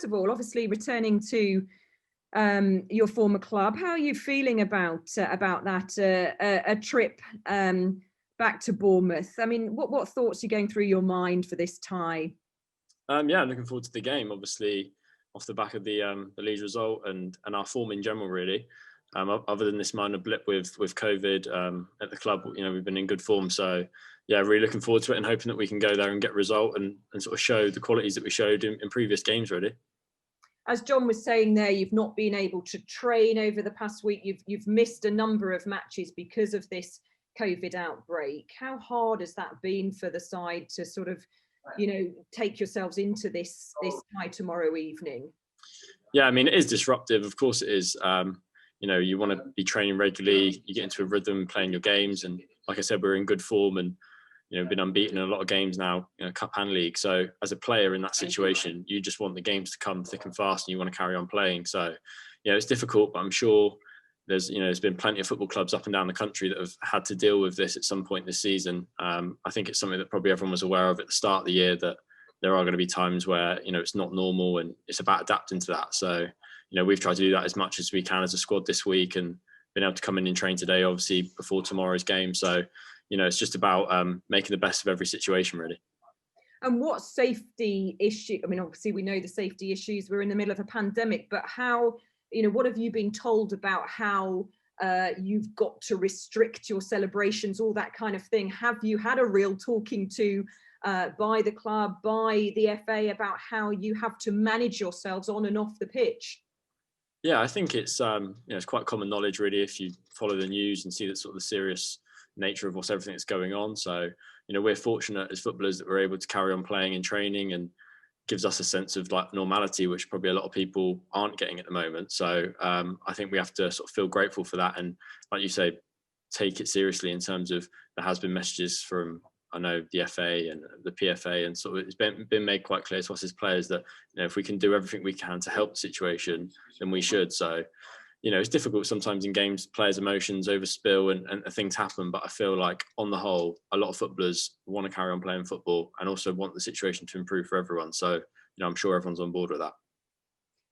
first of all, obviously returning to your former club, how are you feeling about that a trip back to Bournemouth? I mean, what thoughts are going through your mind for this tie? Yeah, I'm looking forward to the game. Obviously, off the back of the Leeds result and our form in general, really. Other than this minor blip with COVID at the club, we've been in good form. So, yeah, really looking forward to it and hoping that we can go there and get a result and sort of show the qualities that we showed in previous games, really. As John was saying there, you've not been able to train over the past week. You've missed a number of matches because of this COVID outbreak. How hard has that been for the side to sort of, take yourselves into this tie tomorrow evening? Yeah, I mean, it is disruptive. Of course it is. You want to be training regularly, you get into a rhythm playing your games. And like I said, we're in good form and, been unbeaten in a lot of games now, cup and league. So as a player in that situation, you just want the games to come thick and fast and you want to carry on playing. So, it's difficult, but I'm sure there's been plenty of football clubs up and down the country that have had to deal with this at some point this season. I think it's something that probably everyone was aware of at the start of the year, that there are going to be times where, it's not normal and it's about adapting to that. So, we've tried to do that as much as we can as a squad this week and been able to come in and train today, obviously, before tomorrow's game. So, it's just about making the best of every situation, really. And what safety issue? I mean, obviously, we know the safety issues. We're in the middle of a pandemic, but how, what have you been told about how you've got to restrict your celebrations, all that kind of thing? Have you had a real talking to by the club, by the FA, about how you have to manage yourselves on and off the pitch? Yeah, I think it's it's quite common knowledge, really, if you follow the news and see that sort of the serious nature of everything that's going on. So, we're fortunate as footballers that we're able to carry on playing and training, and gives us a sense of like normality, which probably a lot of people aren't getting at the moment. So I think we have to sort of feel grateful for that. And like you say, take it seriously in terms of there has been messages from, I know, the FA and the PFA, and sort of it's been made quite clear to us as players that, if we can do everything we can to help the situation, then we should. So, it's difficult sometimes in games, players' emotions overspill and things happen. But I feel like on the whole, a lot of footballers want to carry on playing football and also want the situation to improve for everyone. So, I'm sure everyone's on board with that.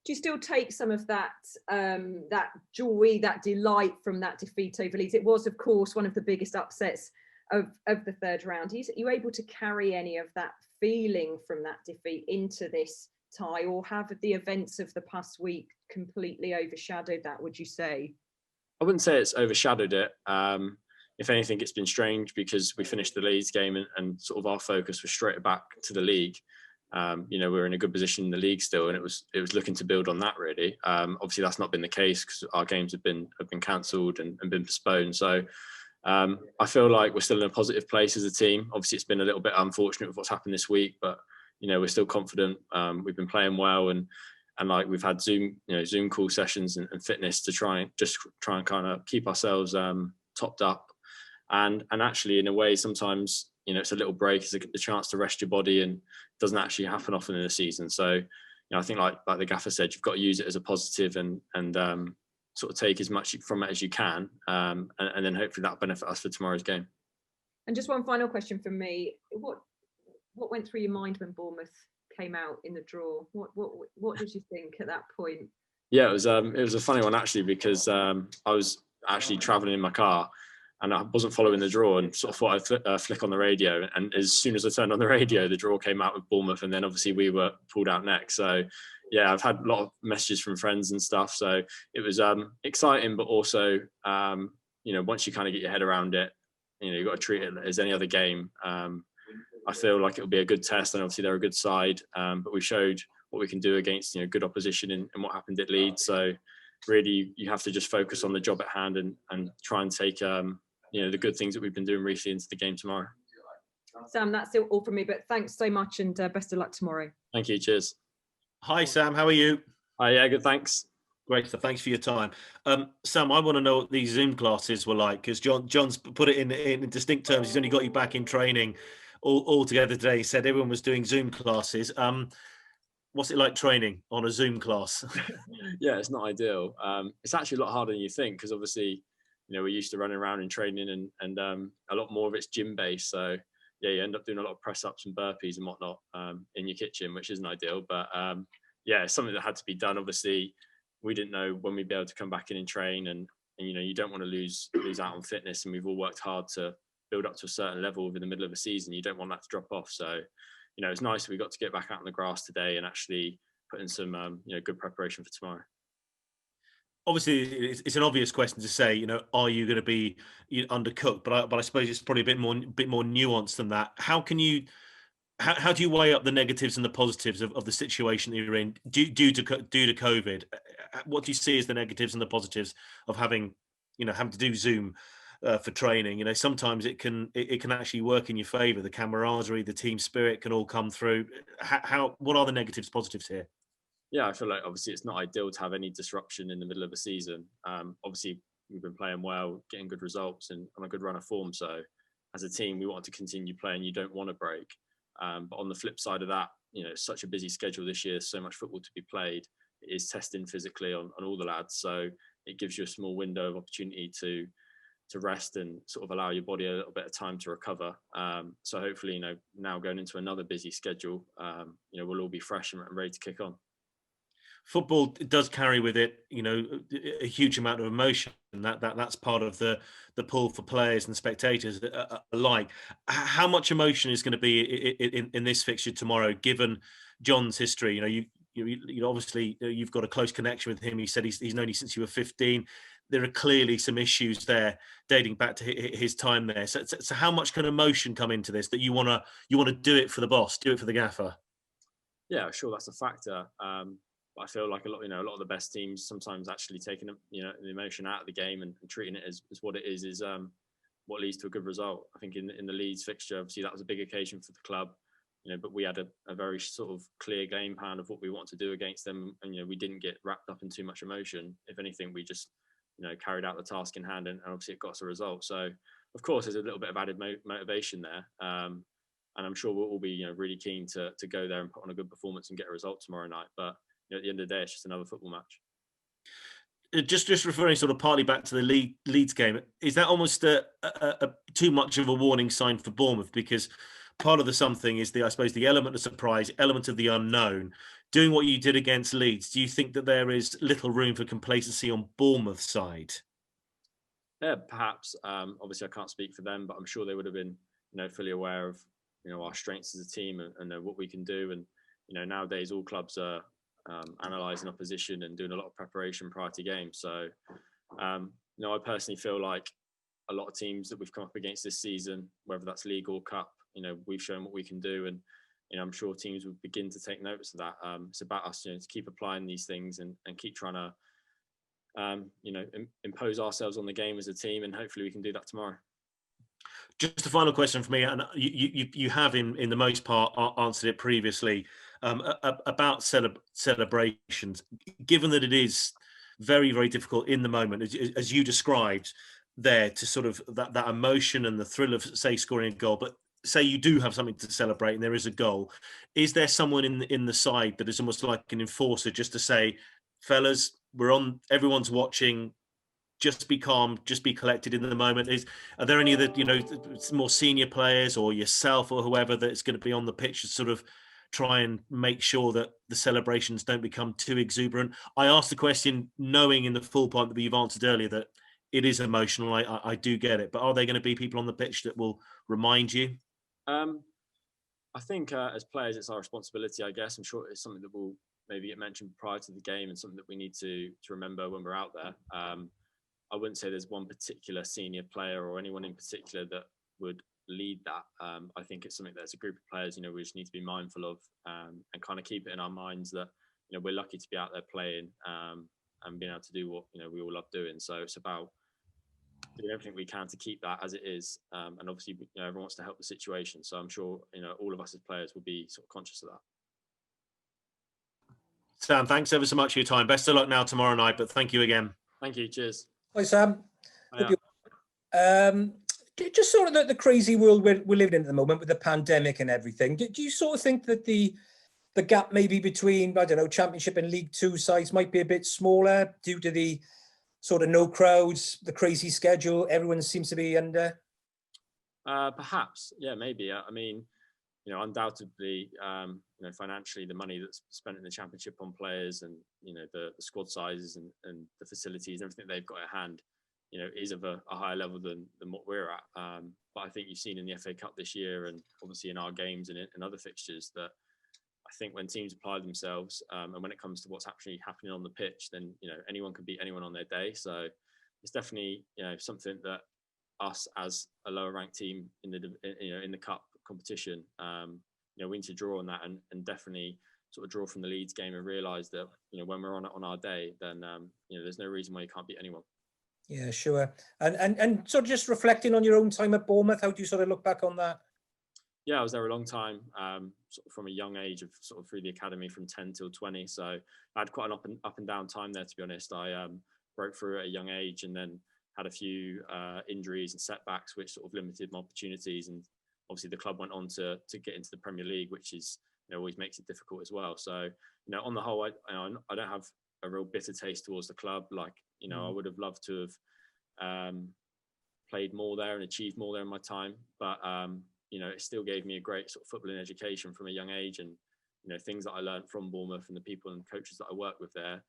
Do you still take some of that that joy, that delight from that defeat over Leeds? It was, of course, one of the biggest upsets of the third round. Are you able to carry any of that feeling from that defeat into this tie, or have the events of the past week completely overshadowed that, would you say? I wouldn't say it's overshadowed it. If anything, it's been strange because we finished the Leeds game and sort of our focus was straight back to the league. We're in a good position in the league still, and it was looking to build on that, really. Obviously, that's not been the case because our games have been cancelled and been postponed. So I feel like we're still in a positive place as a team. Obviously, it's been a little bit unfortunate with what's happened this week, but we're still confident. We've been playing well, and like we've had Zoom call sessions and fitness to try and kind of keep ourselves topped up. And actually, in a way, sometimes it's a little break, it's a chance to rest your body, and it doesn't actually happen often in a season. So I think like the gaffer said, you've got to use it as a positive and sort of take as much from it as you can, and then hopefully that'll benefit us for tomorrow's game. And just one final question from me: what went through your mind when Bournemouth came out in the draw? What did you think at that point? Yeah, it was a funny one actually, because I was actually travelling in my car and I wasn't following the draw, and sort of thought I'd flick on the radio. And as soon as I turned on the radio, the draw came out with Bournemouth, and then obviously we were pulled out next. So yeah, I've had a lot of messages from friends and stuff. So it was exciting, but also once you kind of get your head around it, you've got to treat it as any other game. I feel like it'll be a good test, and obviously they're a good side, but we showed what we can do against good opposition in what happened at Leeds. So really, you have to just focus on the job at hand and try and take the good things that we've been doing recently into the game tomorrow. Sam, that's all from me, but thanks so much, and best of luck tomorrow. Thank you. Cheers. Hi, Sam. How are you? Hi, yeah, good. Thanks. Great. So thanks for your time. Sam, I want to know what these Zoom classes were like, because John's put it in distinct terms. He's only got you back in training all together today. He said everyone was doing Zoom classes. What's it like training on a Zoom class? Yeah, it's not ideal. It's actually a lot harder than you think, because obviously, we're used to running around and training, and a lot more of it's gym based. So yeah, you end up doing a lot of press ups and burpees and whatnot in your kitchen, which isn't ideal. But yeah, it's something that had to be done. Obviously, we didn't know when we'd be able to come back in and train, and you know, you don't want to lose out on fitness, and we've all worked hard to build up to a certain level within the middle of a season. You don't want that to drop off. So, you know, it's nice we got to get back out on the grass today and actually put in some you know, good preparation for tomorrow. Obviously, it's an obvious question to say, you know, are you going to be undercooked? But I suppose it's probably a bit more nuanced than that. How do you weigh up the negatives and the positives of the situation that you're in due to COVID? What do you see as the negatives and the positives of having to do Zoom for training? You know, sometimes it can actually work in your favour. The camaraderie, the team spirit can all come through. What are the negatives, positives here? Yeah, I feel like obviously it's not ideal to have any disruption in the middle of a season. Obviously, we've been playing well, getting good results, and on a good run of form. So, as a team, we want to continue playing. You don't want to break. But on the flip side of that, you know, it's such a busy schedule this year, so much football to be played. It is testing physically on all the lads. So it gives you a small window of opportunity to rest and sort of allow your body a little bit of time to recover. So hopefully, you know, now going into another busy schedule, you know, we'll all be fresh and ready to kick on. Football does carry with it, you know, a huge amount of emotion, and that's part of the pull for players and spectators alike. How much emotion is going to be in this fixture tomorrow, given John's history? You know, you obviously you've got a close connection with him. He said he's known you since you were 15. There are clearly some issues there dating back to his time there. So how much can emotion come into this that you want to do it for the boss, do it for the gaffer? Yeah, sure, that's a factor. But I feel like a lot of the best teams sometimes actually taking the emotion out of the game and treating it as what it is what leads to a good result. I think in the Leeds fixture, obviously that was a big occasion for the club, you know, but we had a very sort of clear game plan of what we want to do against them, and you know, we didn't get wrapped up in too much emotion. If anything, we just carried out the task in hand, and obviously it got us a result. So of course there's a little bit of added motivation there, and I'm sure we'll all be really keen to go there and put on a good performance and get a result tomorrow night. But at the end of the day, it's just another football match. Just referring sort of partly back to the Leeds game, is that almost a too much of a warning sign for Bournemouth? Because part of the something is I suppose the element of surprise, element of the unknown. Doing what you did against Leeds, do you think that there is little room for complacency on Bournemouth's side? Yeah, perhaps. Obviously, I can't speak for them, but I'm sure they would have been fully aware of our strengths as a team and what we can do. And nowadays all clubs are analysing opposition and doing a lot of preparation prior to games. So, I personally feel like a lot of teams that we've come up against this season, whether that's league or cup, we've shown what we can do, and I'm sure teams will begin to take notice of that. It's about us, to keep applying these things and keep trying to, impose ourselves on the game as a team, and hopefully we can do that tomorrow. Just a final question for me, and you have in the most part answered it previously, about celebrations. Given that it is very, very difficult in the moment, as you described there, to sort of that emotion and the thrill of, say, scoring a goal, but say you do have something to celebrate and there is a goal, is there someone in the side that is almost like an enforcer, just to say, fellas, we're on, everyone's watching, just be calm, just be collected in the moment? Are there any other, more senior players or yourself or whoever that's going to be on the pitch to sort of try and make sure that the celebrations don't become too exuberant? I asked the question knowing in the full point that you've answered earlier that it is emotional. I do get it, but are there going to be people on the pitch that will remind you? I think as players, it's our responsibility, I guess. I'm sure it's something that will maybe get mentioned prior to the game and something that we need to remember when we're out there. I wouldn't say there's one particular senior player or anyone in particular that would lead that. I think it's something that's a group of players, we just need to be mindful of, and kind of keep it in our minds that, we're lucky to be out there playing, and being able to do what, we all love doing. So it's about doing everything we can to keep that as it is. And obviously, everyone wants to help the situation. So I'm sure, all of us as players will be sort of conscious of that. Sam, thanks ever so much for your time. Best of luck now tomorrow night, but thank you again. Thank you. Cheers. Hi, Sam. Yeah. Just sort of the crazy world we're living in at the moment with the pandemic and everything. Do you sort of think that the gap maybe between, I don't know, Championship and League Two sides might be a bit smaller due to the sort of no crowds, the crazy schedule everyone seems to be under? Perhaps, yeah, maybe. I mean, you know, undoubtedly, you know, financially, the money that's spent in the Championship on players and, you know, the squad sizes and the facilities and everything they've got at hand, you know, is of a higher level than what we're at. But I think you've seen in the FA Cup this year, and obviously in our games and in other fixtures, that I think when teams apply themselves, and when it comes to what's actually happening on the pitch, then, you know, anyone can beat anyone on their day. So it's definitely, you know, something that us as a lower ranked team in the cup competition, you know, we need to draw on that and definitely sort of draw from the Leeds game and realise that, you know, when we're on our day, then you know, there's no reason why you can't beat anyone. Yeah, sure. And sort of just reflecting on your own time at Bournemouth, how do you sort of look back on that? Yeah, I was there a long time, sort of from a young age, of sort of through the academy from 10 till 20. So I had quite an up and down time there, to be honest. I broke through at a young age and then had a few injuries and setbacks, which sort of limited my opportunities. And obviously the club went on to get into the Premier League, which is, you know, always makes it difficult as well. So, you know, on the whole, I don't have a real bitter taste towards the club. Like, you know, I would have loved to have played more there and achieved more there in my time. But, you know, it still gave me a great sort of footballing education from a young age. And, you know, things that I learned from Bournemouth and the people and coaches that I worked with there,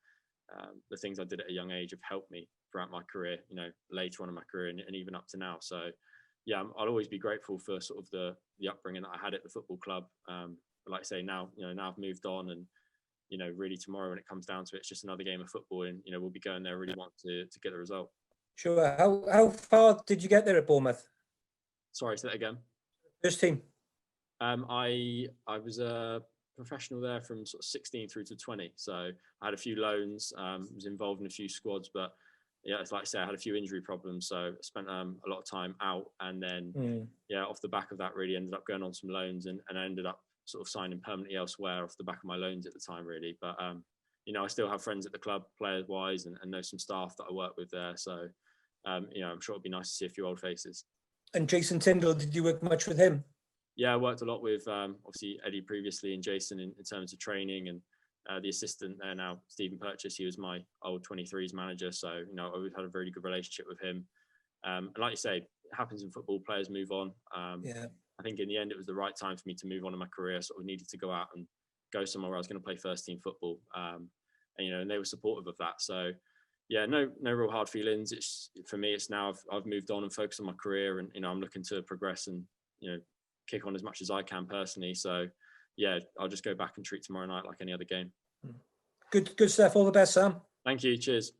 the things I did at a young age have helped me throughout my career, you know, later on in my career and even up to now. So, yeah, I'll always be grateful for sort of the upbringing that I had at the football club. But like I say, now I've moved on, and, you know, really tomorrow when it comes down to it, it's just another game of football, and, you know, we'll be going there really want to get the result. Sure. How far did you get there at Bournemouth? Sorry, say that again. First team. I was a professional there from sort of 16 through to 20. So I had a few loans, was involved in a few squads, but yeah, it's like I say, I had a few injury problems. So I spent a lot of time out, and then yeah, off the back of that, really ended up going on some loans, and I ended up sort of signing permanently elsewhere off the back of my loans at the time, really. But you know, I still have friends at the club, players wise, and know some staff that I work with there. So you know, I'm sure it'd be nice to see a few old faces. And Jason Tyndall, did you work much with him? Yeah, I worked a lot with obviously Eddie previously and Jason in terms of training, and the assistant there now, Stephen Purchase, he was my old 23s manager. So, you know, we've had a very good relationship with him. And like you say, it happens in football, players move on. Yeah. I think in the end, it was the right time for me to move on in my career. Sort of needed to go out and go somewhere where I was going to play first team football. And, you know, and they were supportive of that. So, yeah, no real hard feelings. It's, for me, it's now I've moved on and focused on my career, and, you know, I'm looking to progress and, you know, kick on as much as I can personally. So, yeah, I'll just go back and treat tomorrow night like any other game. Good stuff. All the best, Sam. Thank you. Cheers.